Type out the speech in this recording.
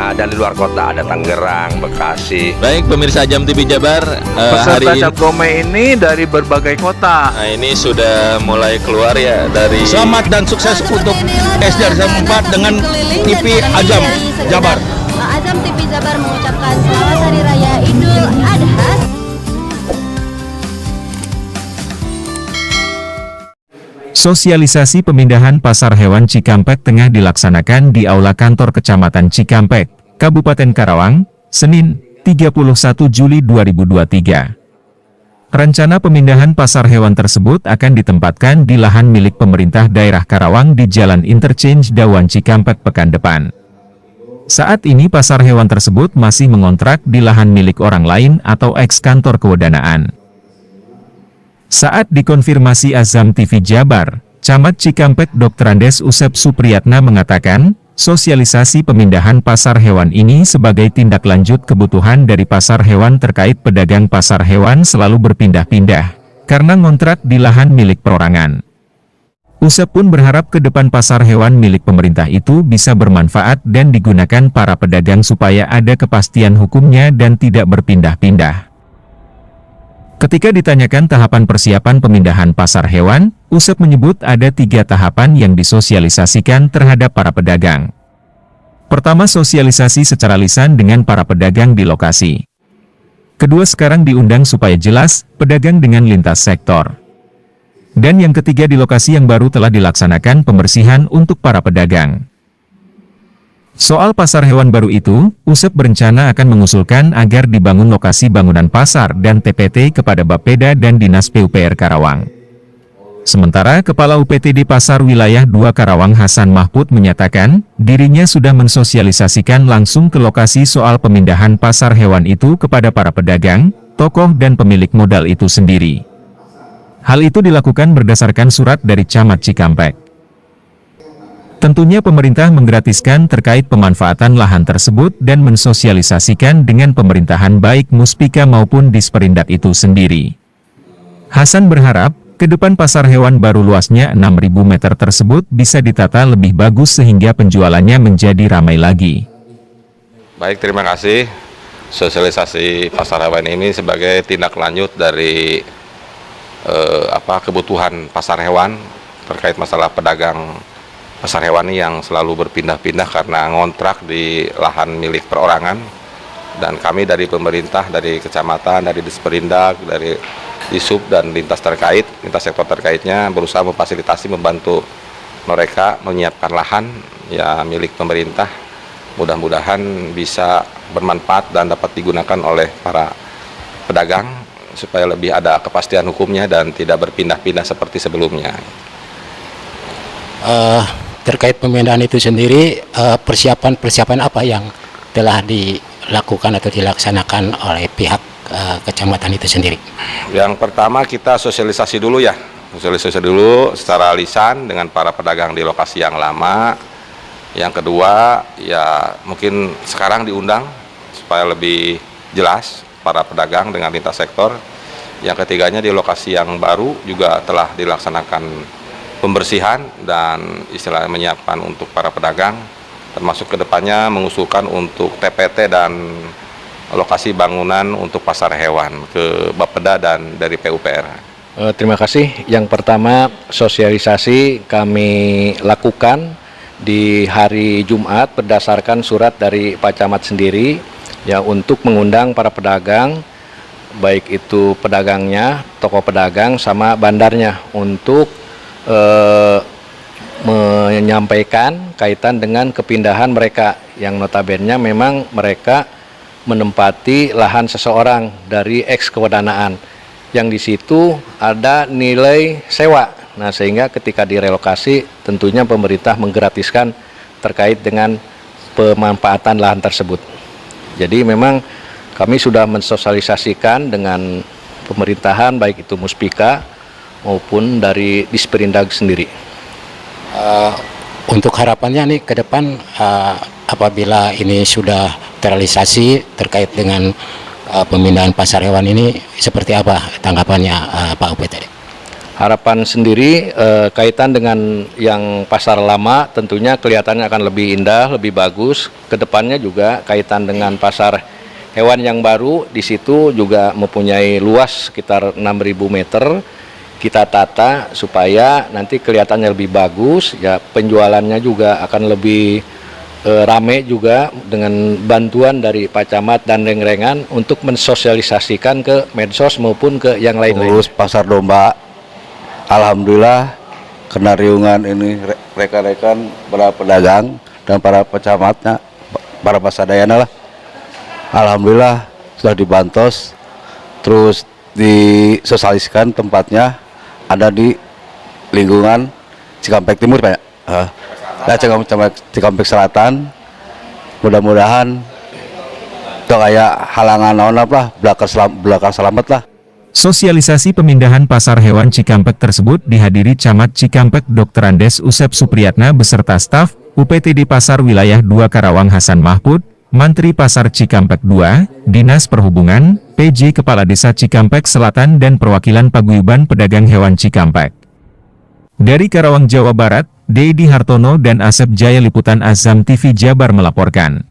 Dan di luar kota ada Tangerang, Bekasi. Baik pemirsa Ajam TV Jabar, hari Peserta ini, Cap Gome ini dari berbagai kota. nah ini sudah mulai keluar ya dari. Selamat dan sukses untuk SD Desa 4 dengan TV Ajam Jabar. Ajam TV Jabar mengucapkan selamat Hari Raya Idul Adha. Sosialisasi pemindahan Pasar Hewan Cikampek tengah dilaksanakan di Aula Kantor Kecamatan Cikampek, Kabupaten Karawang, Senin, 31 Juli 2023. Rencana pemindahan pasar hewan tersebut akan ditempatkan di lahan milik pemerintah daerah Karawang di Jalan Interchange Dawan Cikampek pekan depan. Saat ini pasar hewan tersebut masih mengontrak di lahan milik orang lain atau eks-kantor kewedanaan. Saat dikonfirmasi Azam TV Jabar, Camat Cikampek Dr. Andes Usep Supriyatna mengatakan, sosialisasi pemindahan pasar hewan ini sebagai tindak lanjut kebutuhan dari pasar hewan terkait pedagang pasar hewan selalu berpindah-pindah, karena ngontrak di lahan milik perorangan. Usep pun berharap ke depan pasar hewan milik pemerintah itu bisa bermanfaat dan digunakan para pedagang supaya ada kepastian hukumnya dan tidak berpindah-pindah. Ketika ditanyakan tahapan persiapan pemindahan pasar hewan, Usep menyebut ada 3 tahapan yang disosialisasikan terhadap para pedagang. Pertama, sosialisasi secara lisan dengan para pedagang di lokasi. Kedua, sekarang diundang supaya jelas, pedagang dengan lintas sektor. Dan yang ketiga, di lokasi yang baru telah dilaksanakan pembersihan untuk para pedagang. Soal pasar hewan baru itu, Usep berencana akan mengusulkan agar dibangun lokasi bangunan pasar dan TPT kepada Bapeda dan Dinas PUPR Karawang. Sementara Kepala UPTD Pasar Wilayah 2 Karawang Hasan Mahfud menyatakan, dirinya sudah mensosialisasikan langsung ke lokasi soal pemindahan pasar hewan itu kepada para pedagang, tokoh dan pemilik modal itu sendiri. Hal itu dilakukan berdasarkan surat dari Camat Cikampek. Tentunya pemerintah menggratiskan terkait pemanfaatan lahan tersebut dan mensosialisasikan dengan pemerintahan baik Muspika maupun Disperindak itu sendiri. Hasan berharap, ke depan pasar hewan baru luasnya 6.000 meter tersebut bisa ditata lebih bagus sehingga penjualannya menjadi ramai lagi. Baik, terima kasih. Sosialisasi pasar hewan ini sebagai tindak lanjut dari kebutuhan pasar hewan terkait masalah pedagang pasar hewan ini yang selalu berpindah-pindah karena ngontrak di lahan milik perorangan. Dan kami dari pemerintah, dari kecamatan, dari Disperindak, dari Disub dan lintas sektor terkaitnya berusaha memfasilitasi, membantu mereka menyiapkan lahan ya milik pemerintah. Mudah-mudahan bisa bermanfaat dan dapat digunakan oleh para pedagang supaya lebih ada kepastian hukumnya dan tidak berpindah-pindah seperti sebelumnya. Terkait pemindahan itu sendiri, persiapan apa yang telah dilakukan atau dilaksanakan oleh pihak kecamatan itu sendiri? Yang pertama, kita sosialisasi dulu ya, sosialisasi dulu secara lisan dengan para pedagang di lokasi yang lama. Yang kedua, ya mungkin sekarang diundang supaya lebih jelas para pedagang dengan lintas sektor. Yang ketiganya, di lokasi yang baru juga telah dilaksanakan pembersihan dan istilahnya menyiapkan untuk para pedagang, termasuk kedepannya mengusulkan untuk TPT dan lokasi bangunan untuk pasar hewan ke Bapeda dan dari PUPR. Terima kasih. Yang pertama, sosialisasi kami lakukan di hari Jumat berdasarkan surat dari Pak Camat sendiri ya, untuk mengundang para pedagang, baik itu pedagangnya, toko pedagang sama bandarnya, untuk menyampaikan kaitan dengan kepindahan mereka yang notabene memang mereka menempati lahan seseorang dari eks kewedanaan yang di situ ada nilai sewa. Nah, sehingga ketika direlokasi tentunya pemerintah menggratiskan terkait dengan pemanfaatan lahan tersebut. Jadi memang kami sudah mensosialisasikan dengan pemerintahan baik itu Muspika maupun dari Disperindak sendiri. Untuk harapannya nih ke depan, apabila ini sudah terrealisasi terkait dengan pemindahan pasar hewan ini, seperti apa tanggapannya Pak UPTD? Harapan sendiri kaitan dengan yang pasar lama tentunya kelihatannya akan lebih indah, lebih bagus. Kedepannya juga kaitan dengan pasar hewan yang baru, di situ juga mempunyai luas sekitar 6.000 meter. Kita tata supaya nanti kelihatannya lebih bagus, ya penjualannya juga akan lebih rame juga dengan bantuan dari Pak Camat dan Rengrengan untuk mensosialisasikan ke medsos maupun ke yang lain-lain. Terus pasar domba, alhamdulillah kena riungan ini rekan-rekan para pedagang dan para pecamatnya, para pasadayana lah. Alhamdulillah sudah dibantos, terus disosialisasikan tempatnya ada di lingkungan Cikampek Timur Pak. Cikampek Selatan, mudah-mudahan itu kayak halangan naon apa belakang selamat lah. Sosialisasi pemindahan pasar hewan Cikampek tersebut dihadiri Camat Cikampek Dr. Andes Usep Supriyatna beserta staf UPTD Pasar Wilayah 2 Karawang Hasan Mahfud, Mantri Pasar Cikampek 2, Dinas Perhubungan, PJ Kepala Desa Cikampek Selatan dan perwakilan Paguyuban Pedagang Hewan Cikampek. Dari Karawang, Jawa Barat, Dedi Hartono dan Asep Jaya Liputan Azam TV Jabar melaporkan.